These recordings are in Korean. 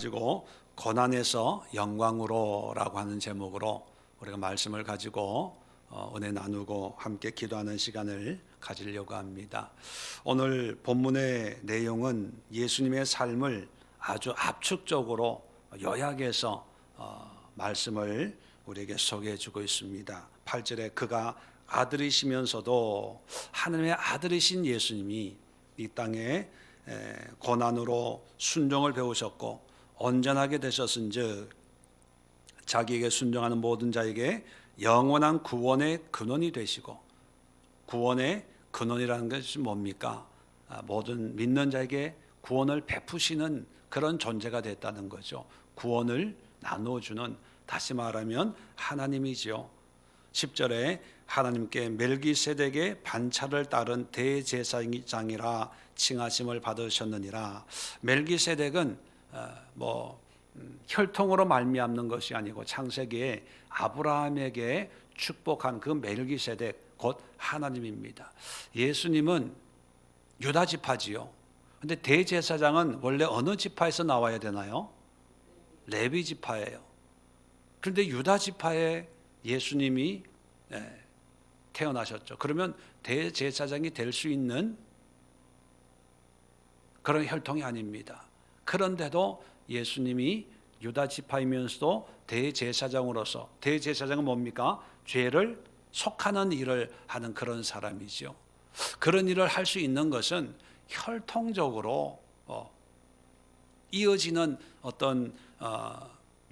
가지고 고난에서 영광으로라고 하는 제목으로 우리가 말씀을 가지고 은혜 나누고 함께 기도하는 시간을 가지려고 합니다. 오늘 본문의 내용은 예수님의 삶을 아주 압축적으로 요약해서 말씀을 우리에게 소개해 주고 있습니다. 8절에 그가 아들이시면서도 하나님의 아들이신 예수님이 이 땅에 고난으로 순종을 배우셨고 온전하게 되셨은즉 자기에게 순종하는 모든 자에게 영원한 구원의 근원이 되시고, 구원의 근원이라는 것이 뭡니까? 모든 믿는 자에게 구원을 베푸시는 그런 존재가 됐다는 거죠. 구원을 나누어주는, 다시 말하면 하나님이지요. 10절에 하나님께 멜기세덱의 반차를 따른 대제사장이라 칭하심을 받으셨느니라. 멜기세덱은 혈통으로 말미암는 것이 아니고 창세기에 아브라함에게 축복한 그 멜기세덱 곧 하나님입니다. 예수님은 유다 지파지요. 근데 대제사장은 원래 어느 지파에서 나와야 되나요? 레위 지파예요. 그런데 유다 지파에 예수님이 태어나셨죠. 그러면 대제사장이 될 수 있는 그런 혈통이 아닙니다. 그런데도 예수님이 유다 지파이면서도 대제사장으로서, 대제사장은 뭡니까? 죄를 속하는 일을 하는 그런 사람이죠. 그런 일을 할 수 있는 것은 혈통적으로 이어지는 어떤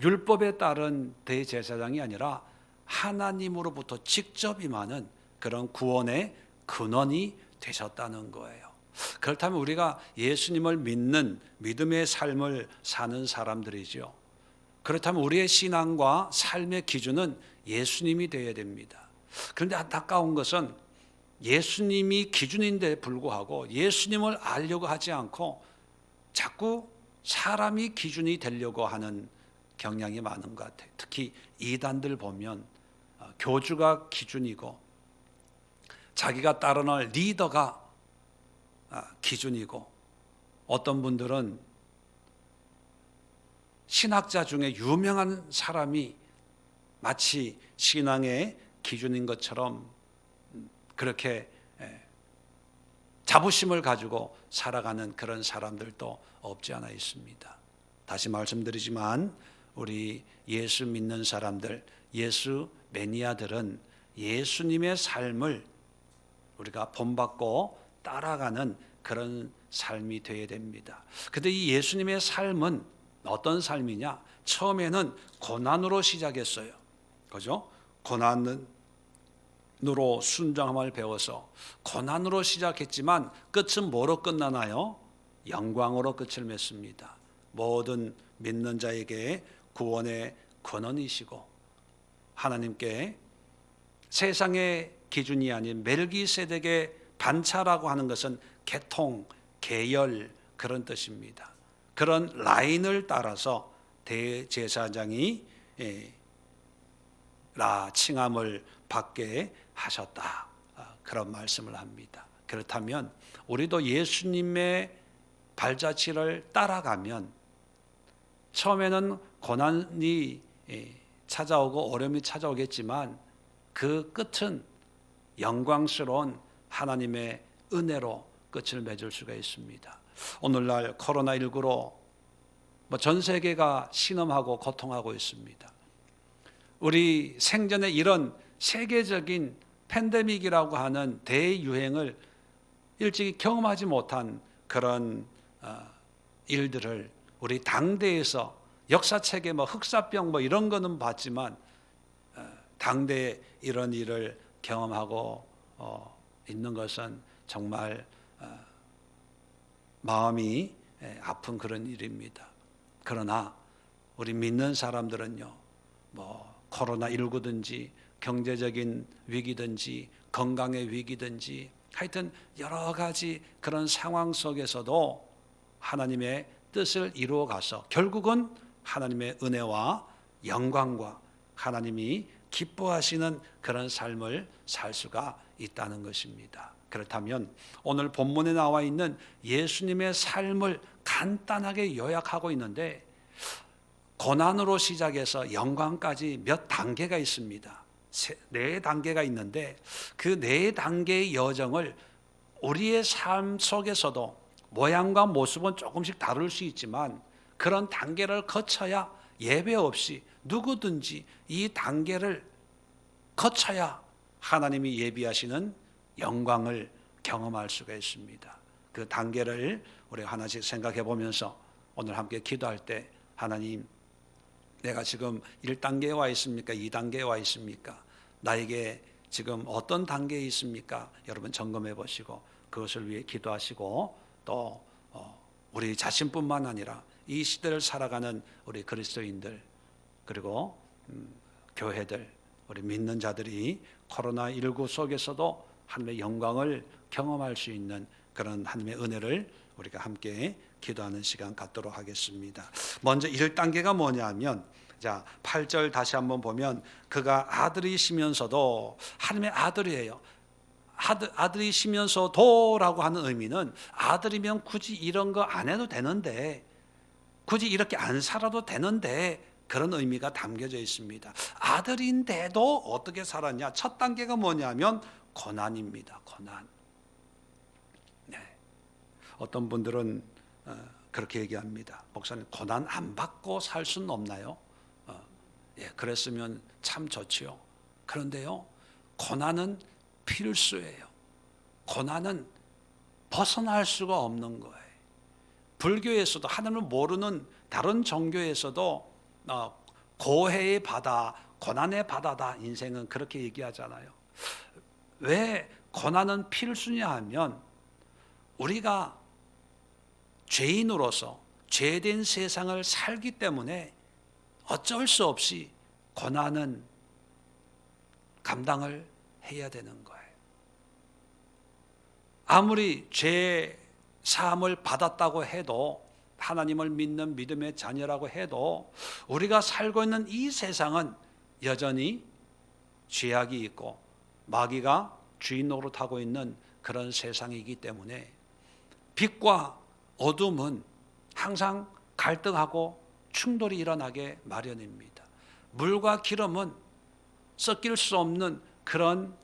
율법에 따른 대제사장이 아니라 하나님으로부터 직접 임하는 그런 구원의 근원이 되셨다는 거예요. 그렇다면 우리가 예수님을 믿는 믿음의 삶을 사는 사람들이죠. 그렇다면 우리의 신앙과 삶의 기준은 예수님이 되어야 됩니다. 그런데 안타까운 것은 예수님이 기준인데 불구하고 예수님을 알려고 하지 않고 자꾸 사람이 기준이 되려고 하는 경향이 많은 것 같아요. 특히 이단들 보면 교주가 기준이고 자기가 따르는 리더가 기준이고, 어떤 분들은 신학자 중에 유명한 사람이 마치 신앙의 기준인 것처럼 그렇게 자부심을 가지고 살아가는 그런 사람들도 없지 않아 있습니다. 다시 말씀드리지만 우리 예수 믿는 사람들, 예수 매니아들은 예수님의 삶을 우리가 본받고 따라가는 그런 삶이 되어야 됩니다. 그런데 이 예수님의 삶은 어떤 삶이냐? 처음에는 고난으로 시작했어요. 그죠? 고난으로 순종함을 배워서 고난으로 시작했지만 끝은 뭐로 끝나나요? 영광으로 끝을 맺습니다. 모든 믿는 자에게 구원의 근원이시고 하나님께 세상의 기준이 아닌 멜기세덱의 반차라고 하는 것은 계통, 계열 그런 뜻입니다. 그런 라인을 따라서 대제사장이 칭함을 받게 하셨다. 그런 말씀을 합니다. 그렇다면 우리도 예수님의 발자취를 따라가면 처음에는 고난이 찾아오고 어려움이 찾아오겠지만 그 끝은 영광스러운 하나님의 은혜로 끝을 맺을 수가 있습니다. 오늘날 코로나19로 전 세계가 신음하고 고통하고 있습니다. 우리 생전에 이런 세계적인 팬데믹이라고 하는 대유행을 일찍이 경험하지 못한 그런 일들을 우리 당대에서 역사책에 흑사병 이런 거는 봤지만 당대에 이런 일을 경험하고 있는 것은 정말 마음이 아픈 그런 일입니다. 그러나 우리 믿는 사람들은요, 코로나19든지 경제적인 위기든지 건강의 위기든지 하여튼 여러 가지 그런 상황 속에서도 하나님의 뜻을 이루어가서 결국은 하나님의 은혜와 영광과 하나님이 기뻐하시는 그런 삶을 살 수가 있다는 것입니다. 그렇다면 오늘 본문에 나와 있는 예수님의 삶을 간단하게 요약하고 있는데 고난으로 시작해서 영광까지 몇 단계가 있습니다. 네 단계가 있는데 그 네 단계의 여정을 우리의 삶 속에서도 모양과 모습은 조금씩 다를 수 있지만 그런 단계를 거쳐야 예배 없이 누구든지 이 단계를 거쳐야 하나님이 예비하시는 영광을 경험할 수가 있습니다. 그 단계를 우리가 하나씩 생각해 보면서 오늘 함께 기도할 때 하나님, 내가 지금 1단계에 와 있습니까? 2단계에 와 있습니까? 나에게 지금 어떤 단계에 있습니까? 여러분 점검해 보시고 그것을 위해 기도하시고 또 우리 자신뿐만 아니라 이 시대를 살아가는 우리 그리스도인들 그리고 교회들 우리 믿는 자들이 코로나19 속에서도 하나님의 영광을 경험할 수 있는 그런 하나님의 은혜를 우리가 함께 기도하는 시간 갖도록 하겠습니다. 먼저 1단계가 뭐냐면 자 8절 다시 한번 보면 그가 아들이시면서도 하나님의 아들이에요. 아들이시면서도라고 하는 의미는 아들이면 굳이 이런 거 안 해도 되는데 굳이 이렇게 안 살아도 되는데 그런 의미가 담겨져 있습니다. 아들인데도 어떻게 살았냐? 첫 단계가 뭐냐면 고난입니다. 고난. 네. 어떤 분들은 그렇게 얘기합니다. 목사님 고난 안 받고 살 수는 없나요? 예, 그랬으면 참 좋지요. 그런데요, 고난은 필수예요. 고난은 벗어날 수가 없는 거예요. 불교에서도 하나님을 모르는 다른 종교에서도 고해의 바다, 고난의 바다다. 인생은 그렇게 얘기하잖아요. 왜 고난은 필수냐 하면 우리가 죄인으로서 죄된 세상을 살기 때문에 어쩔 수 없이 고난은 감당을 해야 되는 거예요. 아무리 죄 사함을 받았다고 해도 하나님을 믿는 믿음의 자녀라고 해도 우리가 살고 있는 이 세상은 여전히 죄악이 있고 마귀가 주인 노릇하고 있는 그런 세상이기 때문에 빛과 어둠은 항상 갈등하고 충돌이 일어나게 마련입니다. 물과 기름은 섞일 수 없는 그런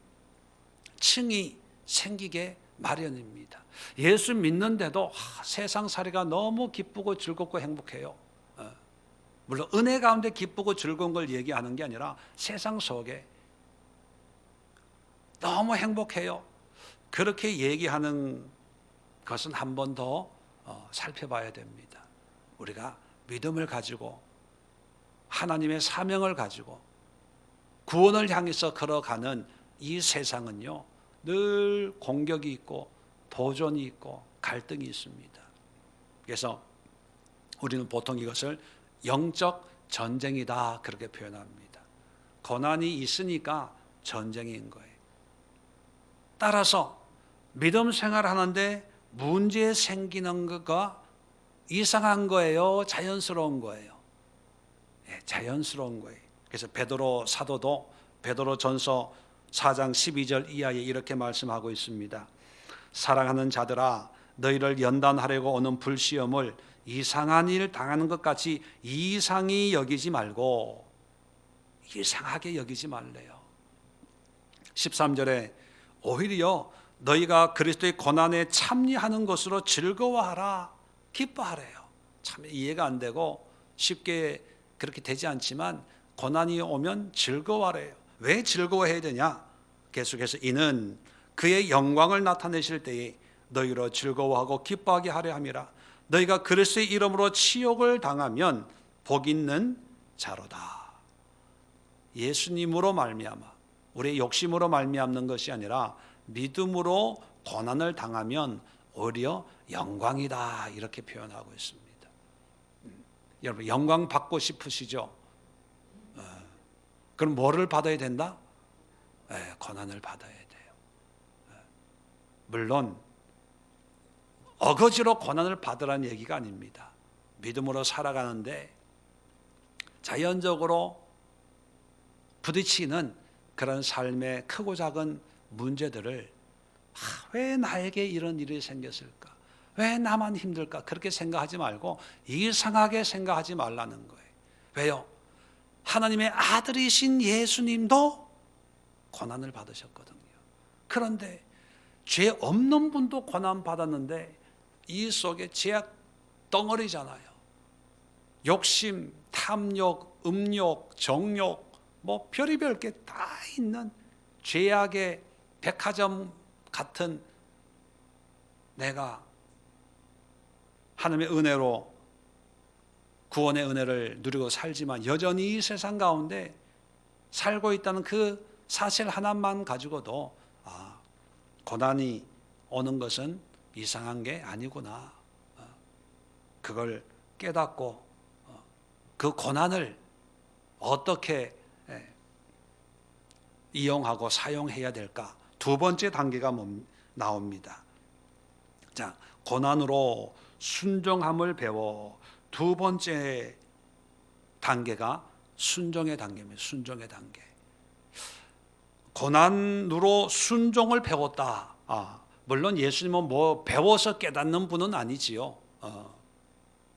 층이 생기게 마련입니다. 예수 믿는데도 세상살이가 너무 기쁘고 즐겁고 행복해요. 물론 은혜 가운데 기쁘고 즐거운 걸 얘기하는 게 아니라 세상 속에 너무 행복해요. 그렇게 얘기하는 것은 한 번 더 살펴봐야 됩니다. 우리가 믿음을 가지고 하나님의 사명을 가지고 구원을 향해서 걸어가는 이 세상은요, 늘 공격이 있고 도전이 있고 갈등이 있습니다. 그래서 우리는 보통 이것을 영적 전쟁이다 그렇게 표현합니다. 고난이 있으니까 전쟁인 거예요. 따라서 믿음 생활하는데 문제 생기는 것과 이상한 거예요? 자연스러운 거예요? 네, 자연스러운 거예요. 그래서 베드로 사도도 베드로전서 4장 12절 이하에 이렇게 말씀하고 있습니다. 사랑하는 자들아, 너희를 연단하려고 오는 불시험을 이상한 일 당하는 것 같이 이상히 여기지 말고, 이상하게 여기지 말래요. 13절에 오히려 너희가 그리스도의 고난에 참여하는 것으로 즐거워하라, 기뻐하래요. 참 이해가 안 되고 쉽게 그렇게 되지 않지만 고난이 오면 즐거워하래요. 왜 즐거워해야 되냐? 계속해서 이는 그의 영광을 나타내실 때에 너희로 즐거워하고 기뻐하게 하려 함이라. 너희가 그리스도의 이름으로 치욕을 당하면 복 있는 자로다. 예수님으로 말미암아, 우리의 욕심으로 말미암는 것이 아니라 믿음으로 고난을 당하면 오히려 영광이다 이렇게 표현하고 있습니다. 여러분 영광 받고 싶으시죠? 그럼 뭐를 받아야 된다? 고난을 받아야 돼요. 물론 어거지로 고난을 받으라는 얘기가 아닙니다. 믿음으로 살아가는데 자연적으로 부딪히는 그런 삶의 크고 작은 문제들을 왜 나에게 이런 일이 생겼을까? 왜 나만 힘들까? 그렇게 생각하지 말고 이상하게 생각하지 말라는 거예요. 왜요? 하나님의 아들이신 예수님도 고난을 받으셨거든요. 그런데 죄 없는 분도 고난 받았는데 이 속에 죄악 덩어리잖아요. 욕심, 탐욕, 음욕, 정욕, 뭐 별의별 게 다 있는 죄악의 백화점 같은 내가 하나님의 은혜로 구원의 은혜를 누리고 살지만 여전히 이 세상 가운데 살고 있다는 그 사실 하나만 가지고도 고난이 오는 것은 이상한 게 아니구나. 그걸 깨닫고 그 고난을 어떻게 이용하고 사용해야 될까? 두 번째 단계가 나옵니다. 자, 고난으로 순종함을 배워. 두 번째 단계가 순종의 단계입니다. 순종의 단계. 고난으로 순종을 배웠다. 물론 예수님은 뭐 배워서 깨닫는 분은 아니지요.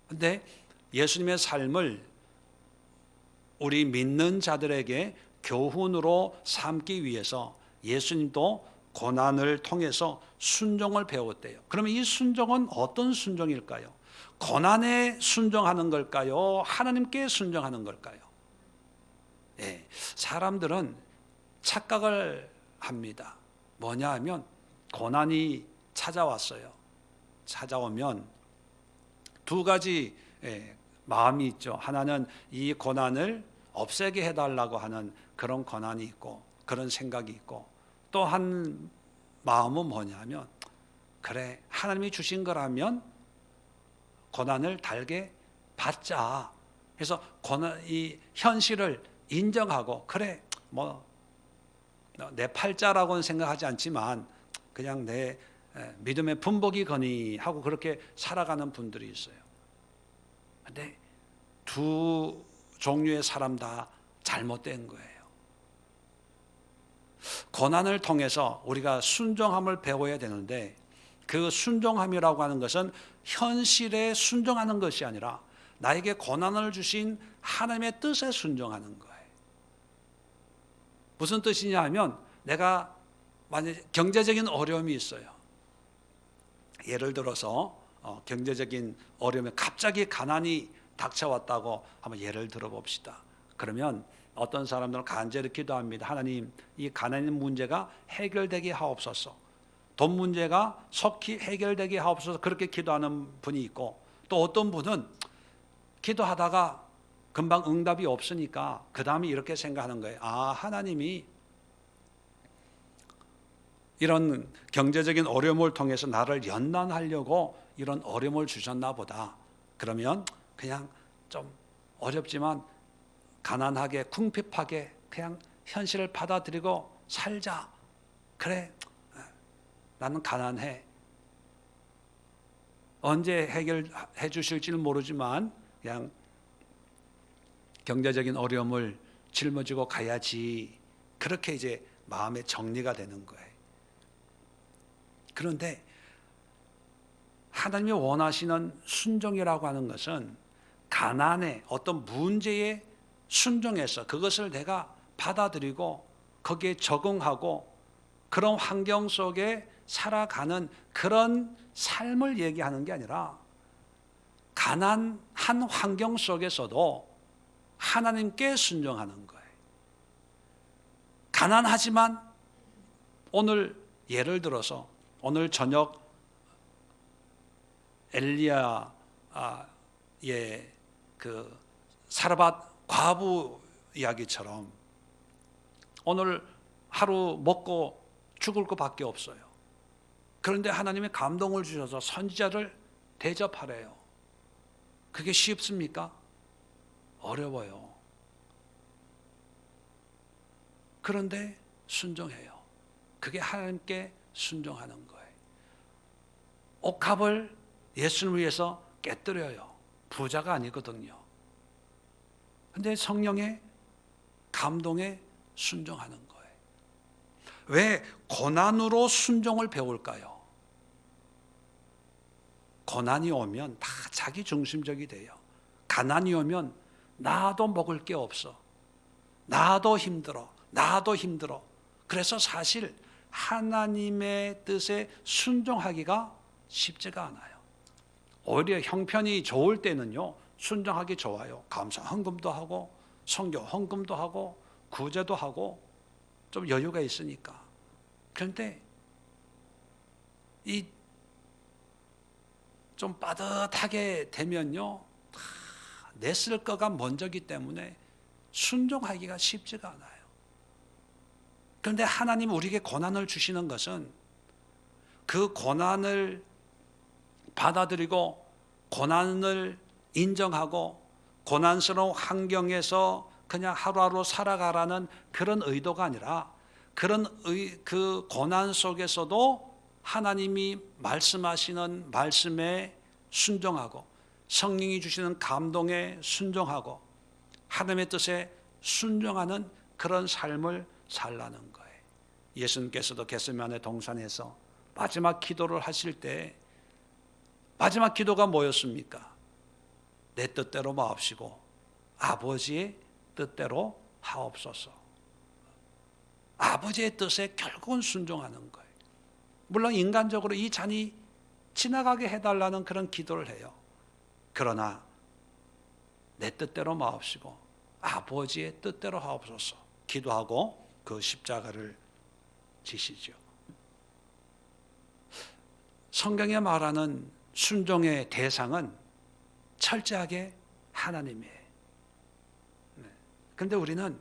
근데 예수님의 삶을 우리 믿는 자들에게 교훈으로 삼기 위해서 예수님도 고난을 통해서 순종을 배웠대요. 그러면 이 순종은 어떤 순종일까요? 고난에 순종하는 걸까요? 하나님께 순종하는 걸까요? 네, 사람들은 착각을 합니다. 뭐냐 하면 고난이 찾아왔어요. 찾아오면 두 가지 마음이 있죠. 하나는 이 고난을 없애게 해달라고 하는 그런 고난이 있고 그런 생각이 있고, 또 한 마음은 뭐냐면 그래, 하나님이 주신 거라면 고난을 달게 받자. 그래서 이 현실을 인정하고 그래, 뭐 내 팔자라고는 생각하지 않지만 그냥 내 믿음의 분복이거니 하고 그렇게 살아가는 분들이 있어요. 근데 두 종류의 사람 다 잘못된 거예요. 고난을 통해서 우리가 순종함을 배워야 되는데, 그 순종함이라고 하는 것은 현실에 순종하는 것이 아니라 나에게 고난을 주신 하나님의 뜻에 순종하는 거예요. 무슨 뜻이냐 하면, 내가 만약에 경제적인 어려움이 있어요. 예를 들어서 경제적인 어려움에 갑자기 가난이 닥쳐왔다고 한번 예를 들어봅시다. 그러면 어떤 사람들은 간절히 기도합니다. 하나님, 이 가난의 문제가 해결되게 하옵소서. 돈 문제가 속히 해결되게 하옵소서. 그렇게 기도하는 분이 있고, 또 어떤 분은 기도하다가 금방 응답이 없으니까 그 다음에 이렇게 생각하는 거예요. 하나님이 이런 경제적인 어려움을 통해서 나를 연단하려고 이런 어려움을 주셨나 보다. 그러면 그냥 좀 어렵지만 가난하게 궁핍하게 그냥 현실을 받아들이고 살자. 그래, 나는 가난해. 언제 해결해 주실지는 모르지만 그냥 경제적인 어려움을 짊어지고 가야지. 그렇게 이제 마음의 정리가 되는 거예요. 그런데 하나님이 원하시는 순종이라고 하는 것은 가난의 어떤 문제에 순종해서 그것을 내가 받아들이고 거기에 적응하고 그런 환경 속에 살아가는 그런 삶을 얘기하는 게 아니라, 가난한 환경 속에서도 하나님께 순종하는 거예요. 가난하지만 오늘 예를 들어서 오늘 저녁 엘리야의 그 사르밧 과부 이야기처럼 오늘 하루 먹고 죽을 것밖에 없어요. 그런데 하나님이 감동을 주셔서 선지자를 대접하래요. 그게 쉽습니까? 어려워요. 그런데 순종해요. 그게 하나님께 순종하는 거예요. 옥합을 예수님을 위해서 깨뜨려요. 부자가 아니거든요. 그런데 성령의 감동에 순종하는 거예요. 왜 고난으로 순종을 배울까요? 고난이 오면 다 자기 중심적이 돼요. 가난이 오면 나도 먹을 게 없어. 나도 힘들어. 나도 힘들어. 그래서 사실 하나님의 뜻에 순종하기가 쉽지가 않아요. 오히려 형편이 좋을 때는요, 순종하기 좋아요. 감사 헌금도 하고 선교 헌금도 하고 구제도 하고 좀 여유가 있으니까. 그런데 이 좀 빠듯하게 되면요, 내 쓸 거가 먼저기 때문에 순종하기가 쉽지가 않아요. 그런데 하나님 우리에게 고난을 주시는 것은 그 고난을 받아들이고 고난을 인정하고 고난스러운 환경에서 그냥 하루하루 살아가라는 그런 의도가 아니라 그 고난 속에서도 하나님이 말씀하시는 말씀에 순종하고 성령이 주시는 감동에 순종하고 하나님의 뜻에 순종하는 그런 삶을 살라는 거예요. 예수님께서도 겟세마네 동산에서 마지막 기도를 하실 때 마지막 기도가 뭐였습니까? 내 뜻대로 마옵시고 아버지의 뜻대로 하옵소서. 아버지의 뜻에 결국은 순종하는 거예요. 물론 인간적으로 이 잔이 지나가게 해달라는 그런 기도를 해요. 그러나 내 뜻대로 마옵시고 아버지의 뜻대로 하옵소서 기도하고 그 십자가를 지시죠. 성경에 말하는 순종의 대상은 철저하게 하나님이에요. 그런데 우리는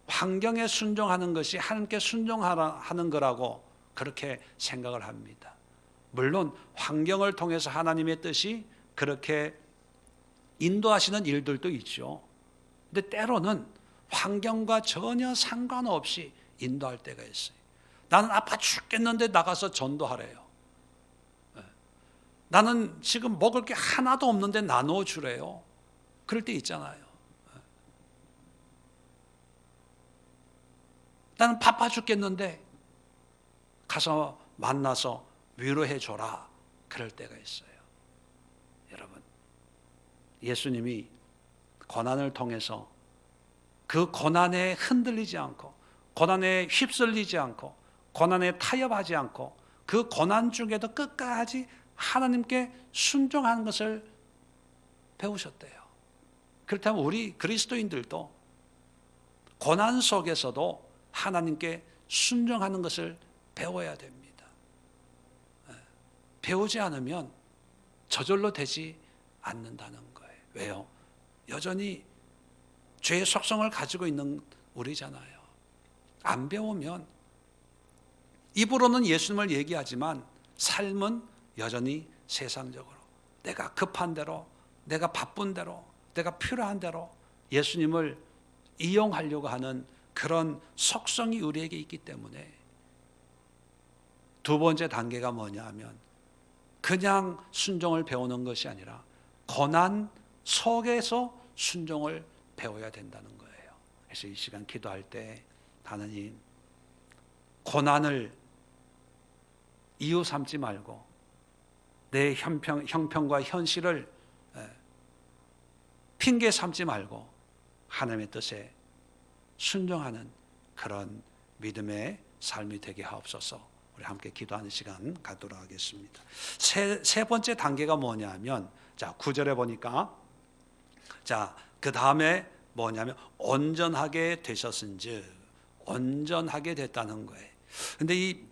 환경에 순종하는 것이 하나님께 순종하는 거라고 그렇게 생각을 합니다. 물론 환경을 통해서 하나님의 뜻이 그렇게 인도하시는 일들도 있죠. 근데 때로는 환경과 전혀 상관없이 인도할 때가 있어요. 나는 아파 죽겠는데 나가서 전도하래요. 나는 지금 먹을 게 하나도 없는데 나눠주래요. 그럴 때 있잖아요. 나는 바빠 죽겠는데 가서 만나서 위로해 줘라. 그럴 때가 있어요. 여러분, 예수님이 고난을 통해서 그 고난에 흔들리지 않고 고난에 휩쓸리지 않고 고난에 타협하지 않고 그 고난 중에도 끝까지 하나님께 순종하는 것을 배우셨대요. 그렇다면 우리 그리스도인들도 고난 속에서도 하나님께 순종하는 것을 배워야 됩니다. 배우지 않으면 저절로 되지 않는다는 거예요. 왜요? 여전히 죄의 속성을 가지고 있는 우리잖아요. 안 배우면 입으로는 예수님을 얘기하지만 삶은 여전히 세상적으로 내가 급한 대로, 내가 바쁜 대로, 내가 필요한 대로 예수님을 이용하려고 하는 그런 속성이 우리에게 있기 때문에 두 번째 단계가 뭐냐 하면 그냥 순종을 배우는 것이 아니라 고난 속에서 순종을 배워야 된다는 거예요. 그래서 이 시간 기도할 때 하나님, 고난을 이유 삼지 말고 내 형편과 현실을 핑계 삼지 말고 하나님의 뜻에 순종하는 그런 믿음의 삶이 되게 하옵소서. 우리 함께 기도하는 시간 갖도록 하겠습니다. 세 번째 단계가 뭐냐면, 자, 9절에 보니까, 자, 그 다음에 뭐냐면, 온전하게 되셨은즉, 온전하게 됐다는 거예요. 근데 이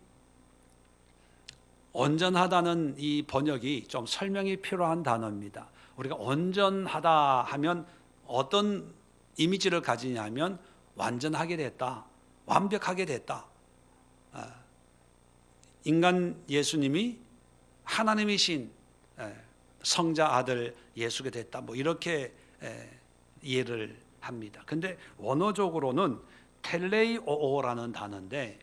온전하다는 이 번역이 좀 설명이 필요한 단어입니다. 우리가 온전하다 하면 어떤 이미지를 가지냐면, 완전하게 됐다, 완벽하게 됐다. 인간 예수님이 하나님이신 성자 아들 예수가 됐다, 뭐 이렇게 이해를 합니다. 근데 원어적으로는 텔레이오라는 단어인데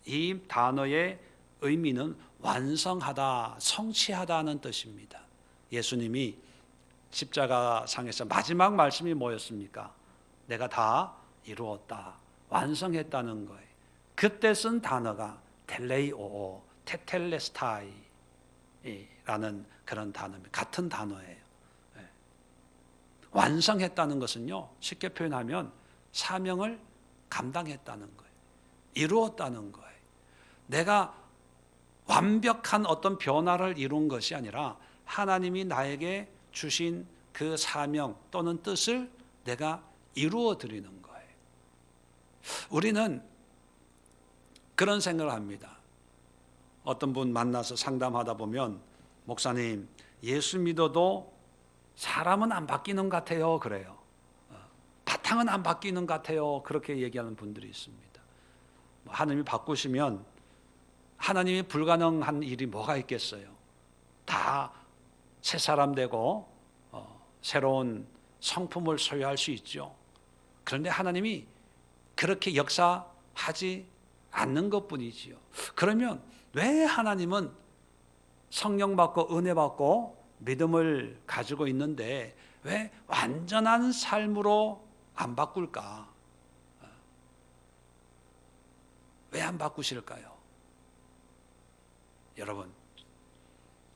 이 단어의 의미는 완성하다, 성취하다는 뜻입니다. 예수님이 십자가상에서 마지막 말씀이 뭐였습니까? 내가 다 이루었다, 완성했다는 거예요. 그때 쓴 단어가 텔레이오, 테텔레스타이라는 그런 단어입니다. 같은 단어예요. 완성했다는 것은요, 쉽게 표현하면 사명을 감당했다는 거예요. 이루었다는 거예요. 내가 완벽한 어떤 변화를 이룬 것이 아니라 하나님이 나에게 주신 그 사명 또는 뜻을 내가 이루어 드리는 거예요. 우리는 그런 생각을 합니다. 어떤 분 만나서 상담하다 보면, 목사님, 예수 믿어도 사람은 안 바뀌는 것 같아요. 그래요. 바탕은 안 바뀌는 것 같아요. 그렇게 얘기하는 분들이 있습니다. 하나님이 바꾸시면 하나님이 불가능한 일이 뭐가 있겠어요? 다 새 사람 되고 새로운 성품을 소유할 수 있죠. 그런데 하나님이 그렇게 역사하지 않는 것뿐이지요. 그러면 왜 하나님은 성령 받고 은혜 받고 믿음을 가지고 있는데 왜 완전한 삶으로 안 바꿀까? 왜 안 바꾸실까요? 여러분,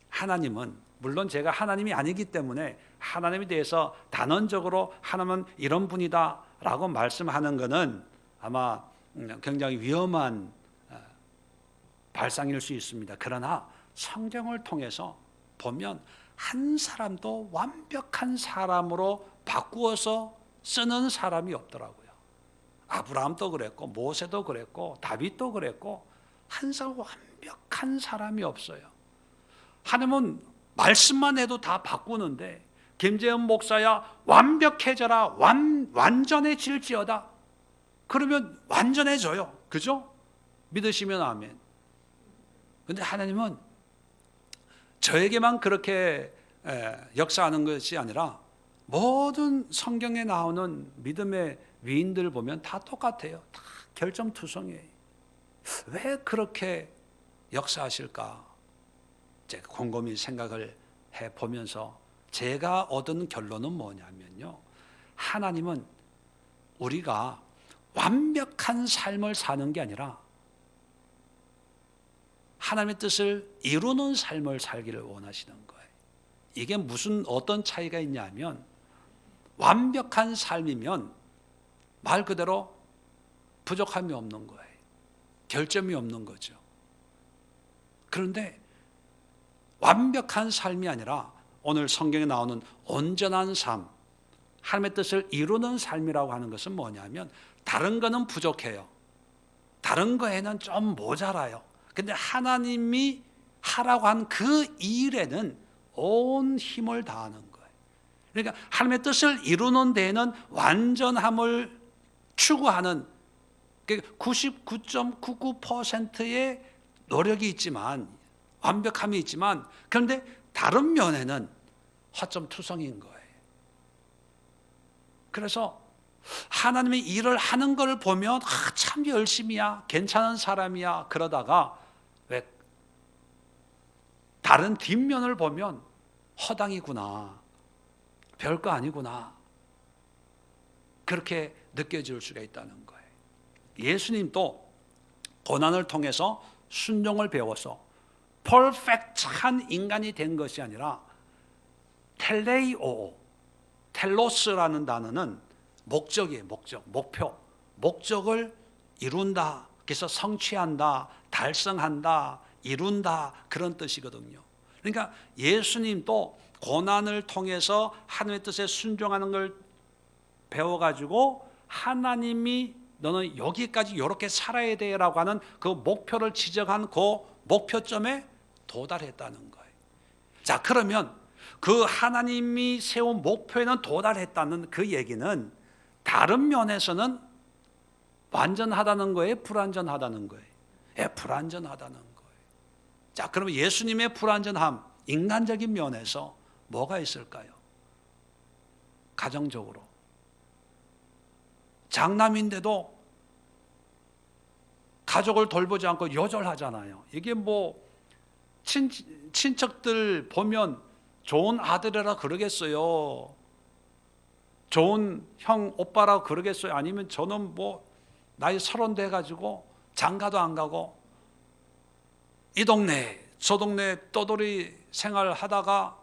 하나님은, 물론 제가 하나님이 아니기 때문에 하나님에 대해서 단언적으로 하나님은 이런 분이다 라고 말씀하는 것은 아마 굉장히 위험한 발상일 수 있습니다. 그러나 성경을 통해서 보면 한 사람도 완벽한 사람으로 바꾸어서 쓰는 사람이 없더라고요. 아브라함도 그랬고 모세도 그랬고 다윗도 그랬고 한 사람 완벽한 사람이 없어요. 하나님은 말씀만 해도 다 바꾸는데, 김재현 목사야 완벽해져라, 완전해질지어다, 그러면 완전해져요. 그죠? 믿으시면 아멘. 그런데 하나님은 저에게만 그렇게 역사하는 것이 아니라 모든 성경에 나오는 믿음의 위인들 보면 다 똑같아요. 다 결정투성이에요. 왜 그렇게 역사하실까? 제가 곰곰이 생각을 해보면서 제가 얻은 결론은 뭐냐면요, 하나님은 우리가 완벽한 삶을 사는 게 아니라 하나님의 뜻을 이루는 삶을 살기를 원하시는 거예요. 이게 어떤 차이가 있냐면, 완벽한 삶이면 말 그대로 부족함이 없는 거예요. 결점이 없는 거죠. 그런데 완벽한 삶이 아니라 오늘 성경에 나오는 온전한 삶, 하나님의 뜻을 이루는 삶이라고 하는 것은 뭐냐면, 다른 거는 부족해요. 다른 거에는 좀 모자라요. 근데 하나님이 하라고 한 그 일에는 온 힘을 다하는 거예요. 그러니까 하나님의 뜻을 이루는 데에는 완전함을 추구하는 99.99%의 노력이 있지만, 완벽함이 있지만, 그런데 다른 면에는 허점투성인 거예요. 그래서 하나님의 일을 하는 걸 보면 참 열심히야, 괜찮은 사람이야, 그러다가 왜 다른 뒷면을 보면 허당이구나, 별거 아니구나, 그렇게 느껴질 수가 있다는 거예요. 예수님도 고난을 통해서 순종을 배워서 퍼펙트한 인간이 된 것이 아니라 텔로스라는 단어는 목적이에요. 목적을 이룬다, 그래서 성취한다, 달성한다, 이룬다, 그런 뜻이거든요. 그러니까 예수님도 고난을 통해서 하나님의 뜻에 순종하는 걸 배워가지고 하나님이 너는 여기까지 이렇게 살아야 돼라고 하는 그 목표를 지정한 그 목표점에 도달했다는 거예요. 자, 그러면 그 하나님이 세운 목표에는 도달했다는 그 얘기는 다른 면에서는 완전하다는 거예요? 불완전하다는 거예요? 예, 불완전하다는 거예요. 자, 그러면 예수님의 불완전함, 인간적인 면에서 뭐가 있을까요? 가정적으로 장남인데도 가족을 돌보지 않고 요절하잖아요. 이게 친척들 보면 좋은 아들이라 그러겠어요? 좋은 형, 오빠라 그러겠어요? 아니면 저는 나이 30 돼가지고 장가도 안 가고 이 동네 저 동네 떠돌이 생활하다가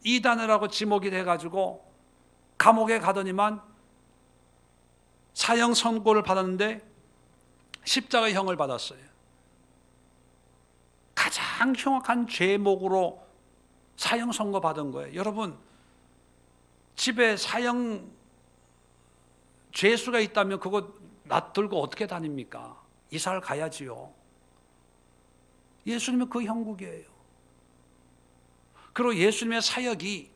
이단이라고 지목이 돼가지고 감옥에 가더니만 사형 선고를 받았는데 십자가형을 받았어요. 가장 흉악한 죄목으로 사형 선고 받은 거예요. 여러분, 집에 사형 죄수가 있다면 그거 놔들고 어떻게 다닙니까? 이사를 가야지요. 예수님은 그 형국이에요. 그리고 예수님의 사역이,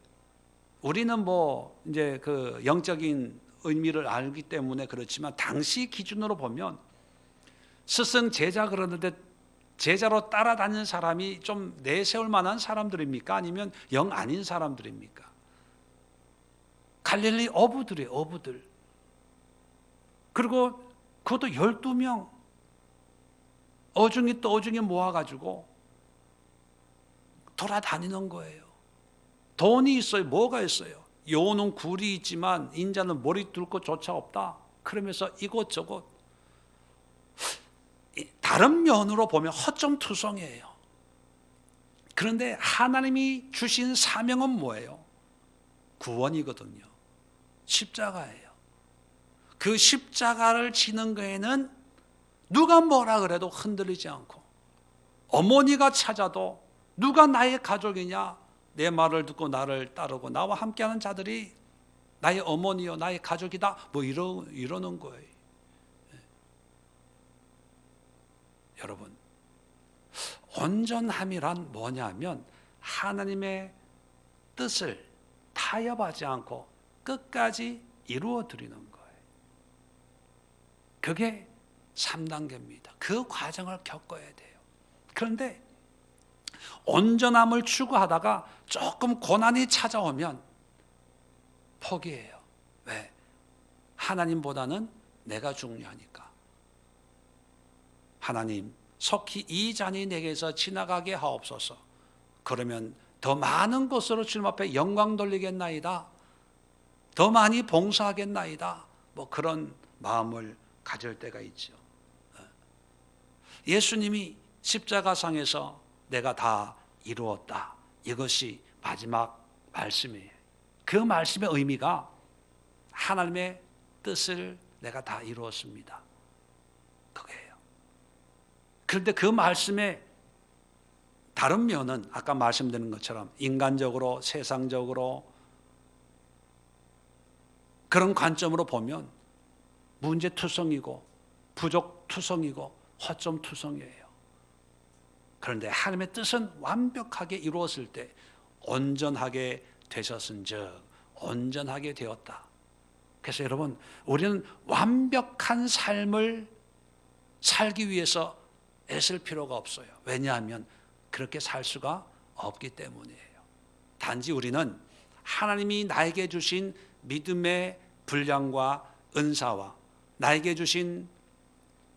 우리는 뭐 이제 그 영적인 의미를 알기 때문에 그렇지만 당시 기준으로 보면 스승 제자 그러는데 제자로 따라다니는 사람이 좀 내세울 만한 사람들입니까? 아니면 영 아닌 사람들입니까? 갈릴리 어부들이에요, 어부들. 그리고 그것도 12명 어중이 또 어중이 모아가지고 돌아다니는 거예요. 돈이 있어요. 뭐가 있어요? 요는 굴이 있지만 인자는 머리 둘 곳조차 없다. 그러면서 이곳저곳 다른 면으로 보면 허점투성이에요. 그런데 하나님이 주신 사명은 뭐예요? 구원이거든요. 십자가예요. 그 십자가를 지는 거에는 누가 뭐라 그래도 흔들리지 않고, 어머니가 찾아도 누가 나의 가족이냐, 내 말을 듣고 나를 따르고 나와 함께하는 자들이 나의 어머니요 나의 가족이다, 뭐 이러는 거예요. 여러분, 온전함이란 뭐냐면 하나님의 뜻을 타협하지 않고 끝까지 이루어 드리는 거예요. 그게 3단계입니다. 그 과정을 겪어야 돼요. 그런데 온전함을 추구하다가 조금 고난이 찾아오면 포기해요. 왜? 하나님보다는 내가 중요하니까. 하나님, 속히 이 잔이 내게서 지나가게 하옵소서. 그러면 더 많은 것으로 주님 앞에 영광 돌리겠나이다, 더 많이 봉사하겠나이다, 뭐 그런 마음을 가질 때가 있죠. 예수님이 십자가상에서 내가 다 이루었다, 이것이 마지막 말씀이에요. 그 말씀의 의미가 하나님의 뜻을 내가 다 이루었습니다, 그거예요. 그런데 그 말씀의 다른 면은 아까 말씀드린 것처럼 인간적으로, 세상적으로 그런 관점으로 보면 문제투성이고 부족투성이고 허점투성이에요. 그런데 하나님의 뜻은 완벽하게 이루었을 때 온전하게 되셨은즉 온전하게 되었다. 그래서 여러분, 우리는 완벽한 삶을 살기 위해서 애쓸 필요가 없어요. 왜냐하면 그렇게 살 수가 없기 때문이에요. 단지 우리는 하나님이 나에게 주신 믿음의 분량과 은사와 나에게 주신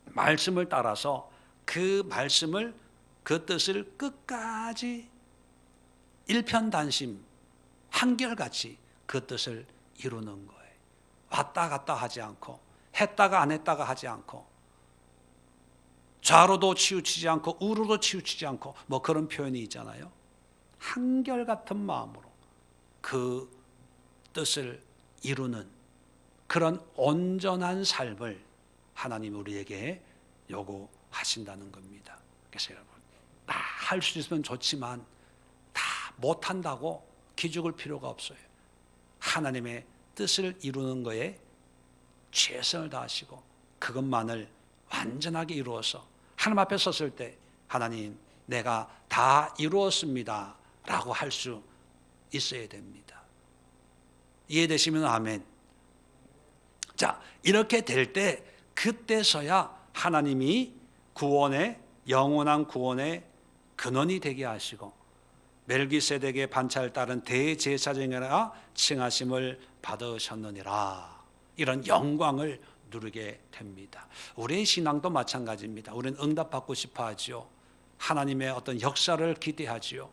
말씀을 따라서 그 말씀을, 그 뜻을 끝까지 일편단심 한결같이 그 뜻을 이루는 거예요. 왔다 갔다 하지 않고, 했다가 안 했다가 하지 않고, 좌로도 치우치지 않고 우로도 치우치지 않고, 뭐 그런 표현이 있잖아요. 한결같은 마음으로 그 뜻을 이루는 그런 온전한 삶을 하나님이 우리에게 요구하신다는 겁니다. 그래서 여러분, 다 할 수 있으면 좋지만 다 못한다고 기죽을 필요가 없어요. 하나님의 뜻을 이루는 거에 최선을 다하시고 그것만을 완전하게 이루어서 하나님 앞에 섰을 때 하나님, 내가 다 이루었습니다 라고 할 수 있어야 됩니다. 이해되시면 아멘. 자, 이렇게 될 때 그때서야 하나님이 구원의, 영원한 구원의 근원이 되게 하시고 멜기세덱의 반차를 따른 대제사장이라 칭하심을 받으셨느니라, 이런 영광을 누리게 됩니다. 우리의 신앙도 마찬가지입니다. 우리는 응답받고 싶어 하지요. 하나님의 어떤 역사를 기대하지요.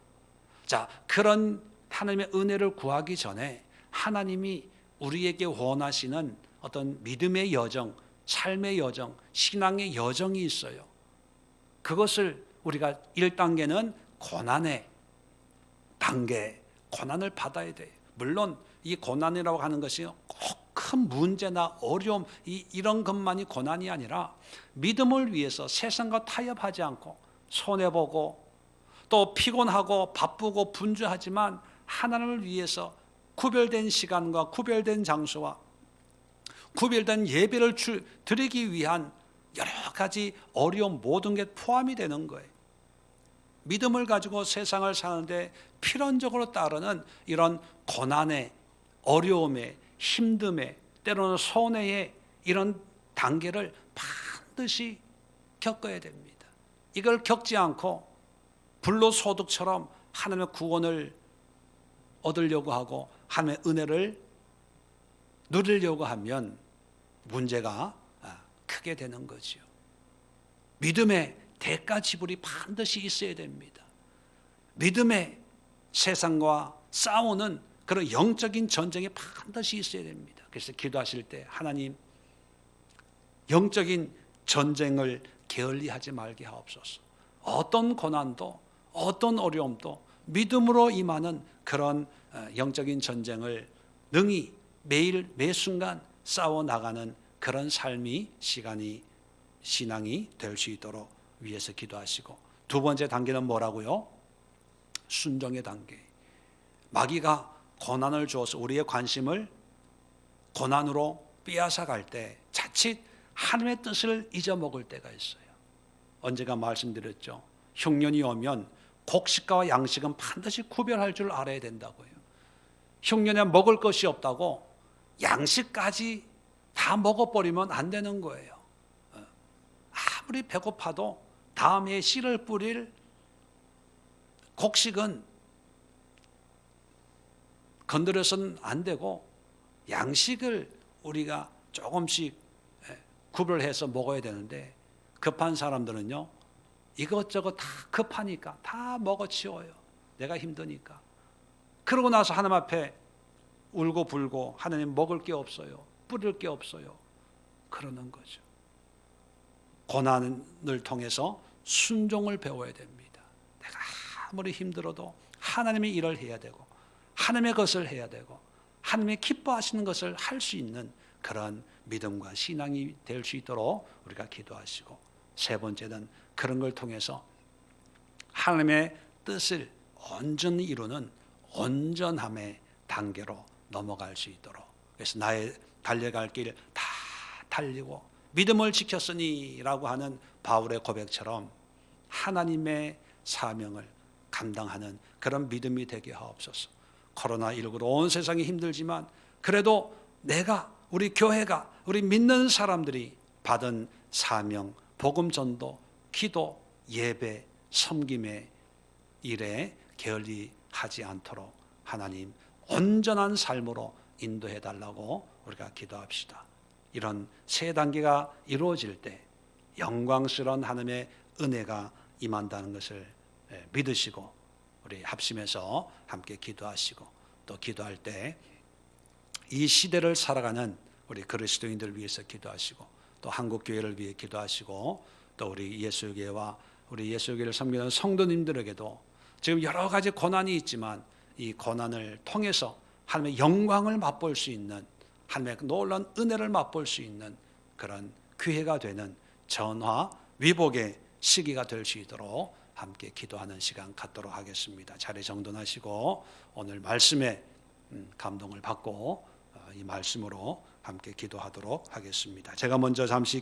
자, 그런 하나님의 은혜를 구하기 전에 하나님이 우리에게 원하시는 어떤 믿음의 여정, 삶의 여정, 신앙의 여정이 있어요. 그것을 우리가 1단계는 고난의 단계, 고난을 받아야 돼요. 물론 이 고난이라고 하는 것이 꼭 큰 문제나 어려움 이런 것만이 고난이 아니라 믿음을 위해서 세상과 타협하지 않고 손해보고 또 피곤하고 바쁘고 분주하지만 하나님을 위해서 구별된 시간과 구별된 장소와 구별된 예배를 드리기 위한 여러 가지 어려움 모든 게 포함이 되는 거예요. 믿음을 가지고 세상을 사는데 필연적으로 따르는 이런 고난의 어려움의 힘듦의 때로는 손해의 이런 단계를 반드시 겪어야 됩니다. 이걸 겪지 않고 불로소득처럼 하나님의 구원을 얻으려고 하고 하나님의 은혜를 누리려고 하면 문제가 크게 되는 거죠. 믿음의 대가 지불이 반드시 있어야 됩니다. 믿음의 세상과 싸우는 그런 영적인 전쟁이 반드시 있어야 됩니다. 그래서 기도하실 때 하나님 영적인 전쟁을 게을리하지 말게 하옵소서. 어떤 고난도 어떤 어려움도 믿음으로 임하는 그런 영적인 전쟁을 능히 매일 매 순간 싸워 나가는 그런 삶이 신앙이 될 수 있도록 위해서 기도하시고, 두 번째 단계는 뭐라고요? 순종의 단계. 마귀가 고난을 주어서 우리의 관심을 고난으로 빼앗아 갈 때 자칫 하나님의 뜻을 잊어먹을 때가 있어요. 언제가 말씀드렸죠. 흉년이 오면 곡식과 양식은 반드시 구별할 줄 알아야 된다고요. 흉년에 먹을 것이 없다고 양식까지 다 먹어버리면 안 되는 거예요. 아무리 배고파도 다음 해에 씨를 뿌릴 곡식은 건드려서는 안 되고 양식을 우리가 조금씩 구별해서 먹어야 되는데, 급한 사람들은요 이것저것 다 급하니까 다 먹어치워요. 내가 힘드니까. 그러고 나서 하나님 앞에 울고 불고 하나님 먹을 게 없어요, 뿌릴 게 없어요, 그러는 거죠. 고난을 통해서 순종을 배워야 됩니다. 내가 아무리 힘들어도 하나님의 일을 해야 되고 하나님의 것을 해야 되고 하나님의 기뻐하시는 것을 할 수 있는 그런 믿음과 신앙이 될 수 있도록 우리가 기도하시고, 세 번째는 그런 걸 통해서 하나님의 뜻을 온전히 이루는 온전함의 단계로 넘어갈 수 있도록. 그래서 나의 달려갈 길 다 달리고 믿음을 지켰으니 라고 하는 바울의 고백처럼 하나님의 사명을 감당하는 그런 믿음이 되게 하옵소서. 코로나19로 온 세상이 힘들지만 그래도 우리 교회가, 우리 믿는 사람들이 받은 사명, 복음 전도, 기도, 예배, 섬김의 일에 게을리하지 않도록 하나님 온전한 삶으로 인도해 달라고 우리가 기도합시다. 이런 세 단계가 이루어질 때 영광스러운 하나님의 은혜가 임한다는 것을 믿으시고 우리 합심해서 함께 기도하시고, 또 기도할 때 이 시대를 살아가는 우리 그리스도인들을 위해서 기도하시고, 또 한국교회를 위해 기도하시고, 또 우리 예수교회와 우리 예수교회를 섬기는 성도님들에게도 지금 여러 가지 고난이 있지만 이 고난을 통해서 하나님의 영광을 맛볼 수 있는, 하나님의 놀라운 은혜를 맛볼 수 있는 그런 기회가 되는 전화 위복의 시기가 될 수 있도록 함께 기도하는 시간 갖도록 하겠습니다. 자리 정돈하시고 오늘 말씀에 감동을 받고 이 말씀으로 함께 기도하도록 하겠습니다. 제가 먼저 잠시